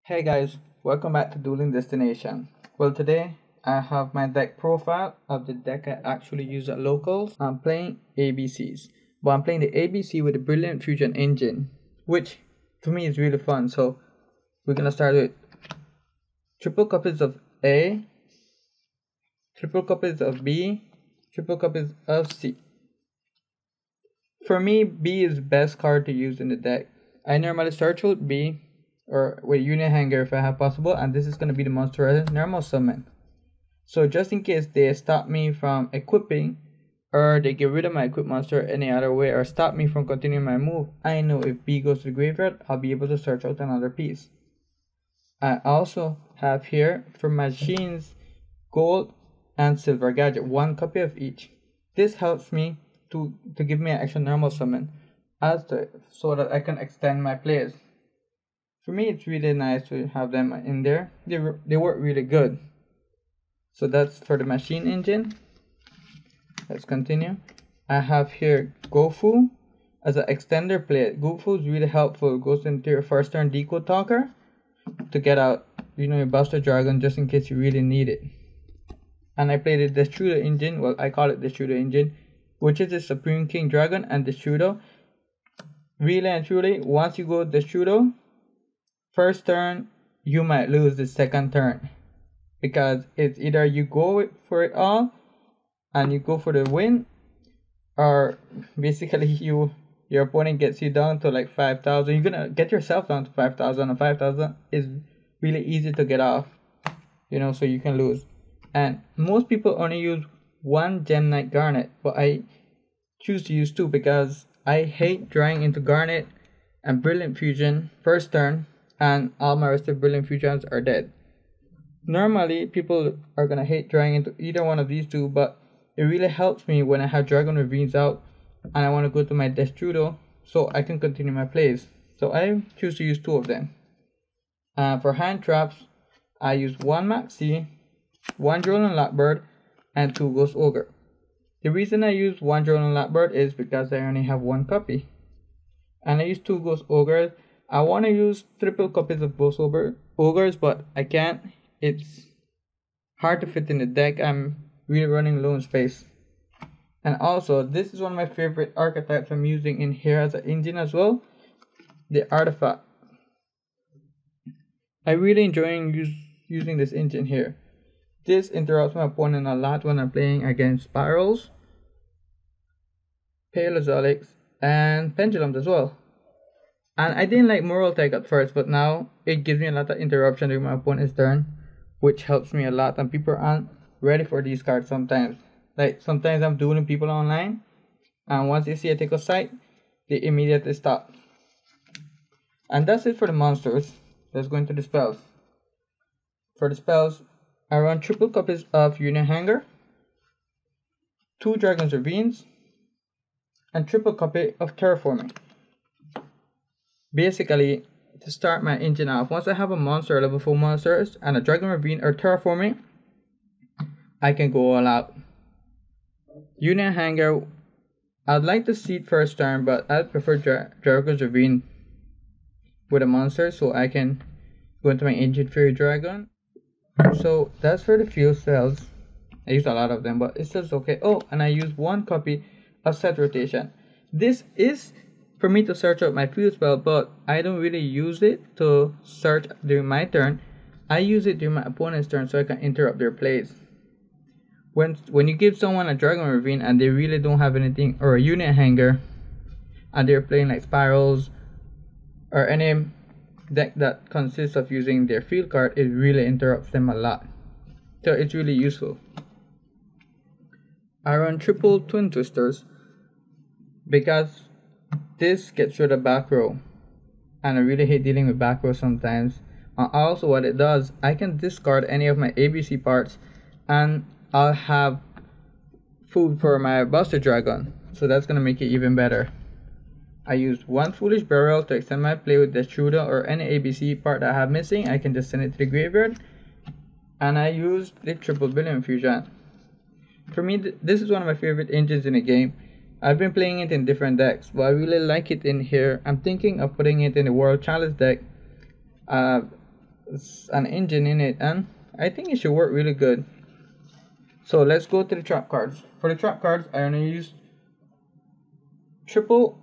Hey guys, welcome back to Dueling Destination. Well, today I have my deck profile of the deck I actually use at locals. I'm playing ABCs, but I'm playing the ABC with the Brilliant Fusion engine, which to me is really fun. So we're gonna start with triple copies of A, triple copies of B, triple copies of C. For me, B is the best card to use in the deck. I normally start with B or with Union Hanger if I have possible, and this is going to be the monster as normal summon. So just in case they stop me from equipping, or they get rid of my equip monster any other way, or stop me from continuing my move, I know if B goes to the graveyard, I'll be able to search out another piece. I also have here for machines gold and silver gadget, one copy of each. This helps me to give me an extra normal summon so that I can extend my plays. For me, it's really nice to have them in there. They work really good. So that's for the machine engine. Let's continue. I have here Gofu as an extender play. Gofu is really helpful. It goes into your first turn decode talker to get out, your Buster Dragon just in case you really need it. And I played the Destrudo engine. Well, I call it the Destrudo engine, which is the Supreme King Dragon and Destrudo. Really and truly, once you go Destrudo, first turn, you might lose the second turn, because it's either you go for it all and you go for the win, or basically your opponent gets you down to like 5,000. You're gonna get yourself down to 5,000, and 5,000 is really easy to get off, so you can lose. And most people only use one Gem Knight Garnet, but I choose to use two because I hate drawing into Garnet and Brilliant Fusion first turn, and all my rest of Brilliant Fusions are dead. Normally, people are gonna hate drawing into either one of these two, but it really helps me when I have Dragon Ravines out and I want to go to my Destrudo so I can continue my plays. So I choose to use two of them. For hand traps, I use one Maxi, one Drolan Lockbird, and two Ghost Ogre. The reason I use one Drolan Lockbird is because I only have one copy, and I use two Ghost Ogres. I want to use triple copies of Ghost Ogres, but I can't. It's hard to fit in the deck. I'm really running low on space. And also, this is one of my favorite archetypes I'm using in here as an engine as well, the Artifact. I really enjoy using this engine here. This interrupts my opponent a lot when I'm playing against Spirals, Paleozoics, and Pendulums as well. And I didn't like Moral Tech at first, but now it gives me a lot of interruption during my opponent's turn, which helps me a lot, and people aren't ready for these cards sometimes. Like sometimes I'm dueling people online, and once they see I take a sight, they immediately stop. And that's it for the monsters. Let's go into the spells. For the spells, I run triple copies of Union Hanger, two Dragon's Ravines, and triple copy of Terraforming. Basically, to start my engine off, once I have a monster, level 4 monsters, and a Dragon Ravine or Terraforming, I can go all out. Union Hanger, I'd like to see it first turn, but I'd prefer Dragon's Ravine with a monster so I can go into my Ancient Fairy Dragon. So that's for the field spells. I use a lot of them, but it's just okay. Oh, and I use one copy of Set Rotation. This is for me to search out my field spell, but I don't really use it to search during my turn. I use it during my opponent's turn so I can interrupt their plays. When you give someone a Dragon Ravine and they really don't have anything, or a Union Hanger, and they're playing like Spirals or any deck that consists of using their field card, it really interrupts them a lot. So it's really useful. I run triple Twin Twisters because this gets rid of back row, and I really hate dealing with back row sometimes. Also, what it does, I can discard any of my ABC parts and I'll have food for my Buster Dragon, so that's gonna make it even better. I use one Foolish Burial to extend my play with Destrudo or any ABC part that I have missing. I can just send it to the graveyard. And I use the triple Brilliant Fusion. For me, this is one of my favorite engines in the game. I've been playing it in different decks, but I really like it in here. I'm thinking of putting it in the World Challenge deck an engine in it, and I think it should work really good. So let's go to the trap cards. For the trap cards, I only use triple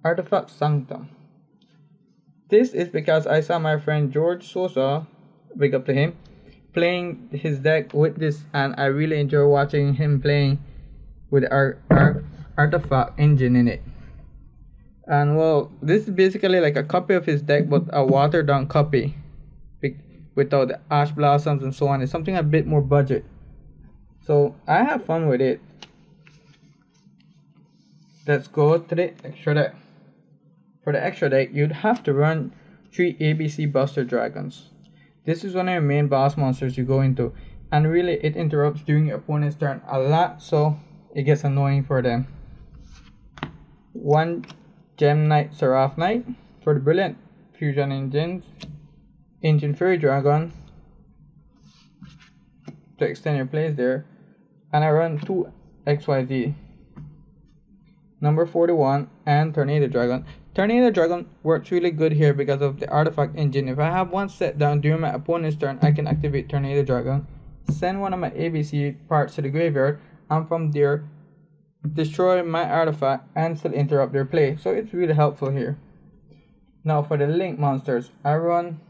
artifact sanctum. This is because I saw my friend George Sosa, big up to him, playing his deck with this, and I really enjoy watching him playing with our artifact engine in it. And well, this is basically like a copy of his deck, but a watered down copy without the ash blossoms and so on. It's something a bit more budget, so I have fun with it. Let's go to the extra deck. For the extra deck, you'd have to run 3 ABC Buster Dragons. This is one of your main boss monsters you go into, and really it interrupts during your opponent's turn a lot, so it gets annoying for them. 1 Gem Knight Seraph Knight for the brilliant fusion engine Fairy Dragon to extend your plays there, and I run 2 XYZ number 41 and Tornado Dragon. Tornado Dragon works really good here because of the artifact engine. If I have one set down during my opponent's turn, I can activate Tornado Dragon, send one of my ABC parts to the graveyard, and from there destroy my artifact and still interrupt their play. So it's really helpful here. Now for the link monsters, I run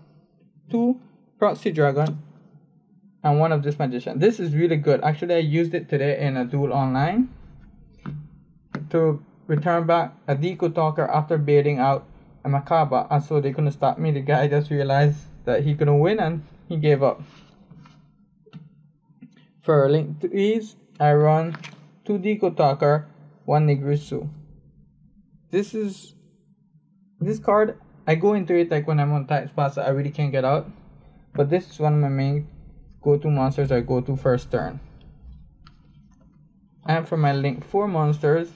2 Proxy Dragon and 1 of this Magician. This is really good. Actually, I used it today in a duel online to return back a Deco Talker after baiting out a Macabre, and so they couldn't stop me. The guy just realized that he couldn't win and he gave up. For link to ease, I run 2 Deco Talker, 1 Negrisu. This card, I go into it like when I'm on tight spots that I really can't get out, but this is one of my main go-to monsters I go to first turn. And for my link 4 monsters,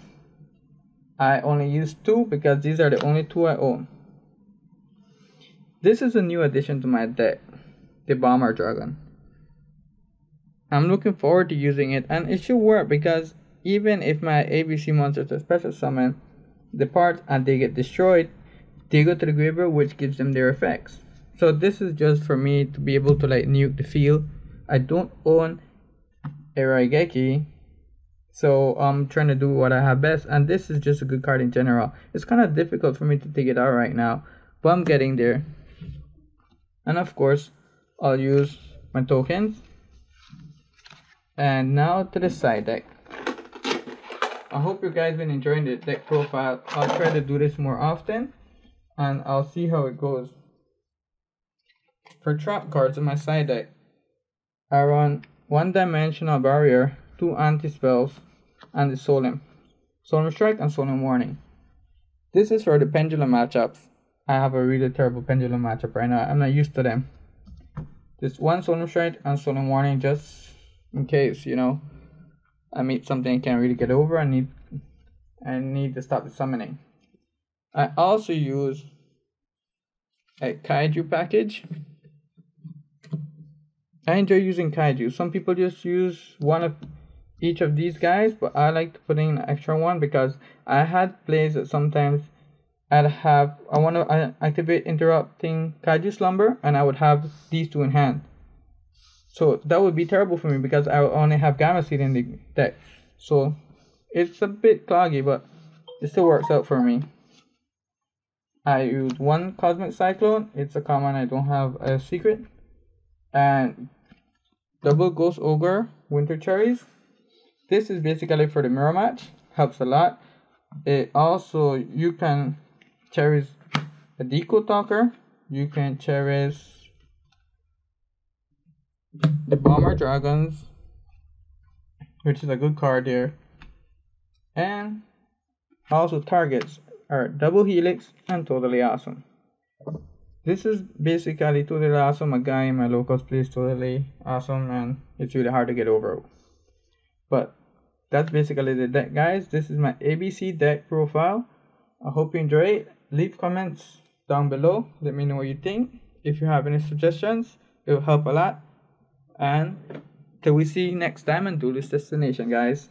I only use 2 because these are the only 2 I own. This is a new addition to my deck, the Bomber Dragon. I'm looking forward to using it, and it should work because even if my ABC monsters are special summon the parts and they get destroyed, they go to the graveyard, which gives them their effects. So this is just for me to be able to like nuke the field. I don't own a Raigeki, so I'm trying to do what I have best, and this is just a good card in general. It's kind of difficult for me to take it out right now, but I'm getting there. And of course, I'll use my tokens. And now to the side deck. I hope you guys been enjoying the deck profile. I'll try to do this more often, and I'll see how it goes. For trap cards in my side deck, I run 1 Dimensional Barrier, 2 Anti-Spells, and the Solemn Strike and Solemn Warning. This is for the pendulum matchups. I have a really terrible pendulum matchup right now. I'm not used to them. Just 1 Solemn Strike and Solemn Warning, just in case, you know, I meet something I can't really get over. I need to stop the summoning. I also use a Kaiju package. I enjoy using Kaiju. Some people just use 1 of each of these guys, but I like to put in an extra 1 because I had plays that sometimes I want to activate Interrupting Kaiju Slumber, and I would have these 2 in hand. So that would be terrible for me because I would only have Gamma Seed in the deck. So it's a bit cloggy, but it still works out for me. I use 1 Cosmic Cyclone. It's a common, I don't have a secret. And double Ghost Ogre Winter Cherries. This is basically for the mirror match. Helps a lot. It also, you can cherish a Deco Talker. You can cherish the Bomber Dragons, which is a good card there. And also targets are Double Helix and Totally Awesome. This is basically Totally Awesome. A guy in my locals plays Totally Awesome, and it's really hard to get over. But that's basically the deck, guys. This is my ABC deck profile. I hope you enjoy it. Leave comments down below. Let me know what you think. If you have any suggestions, it will help a lot. And till we see you next time on Duelist Destination, guys.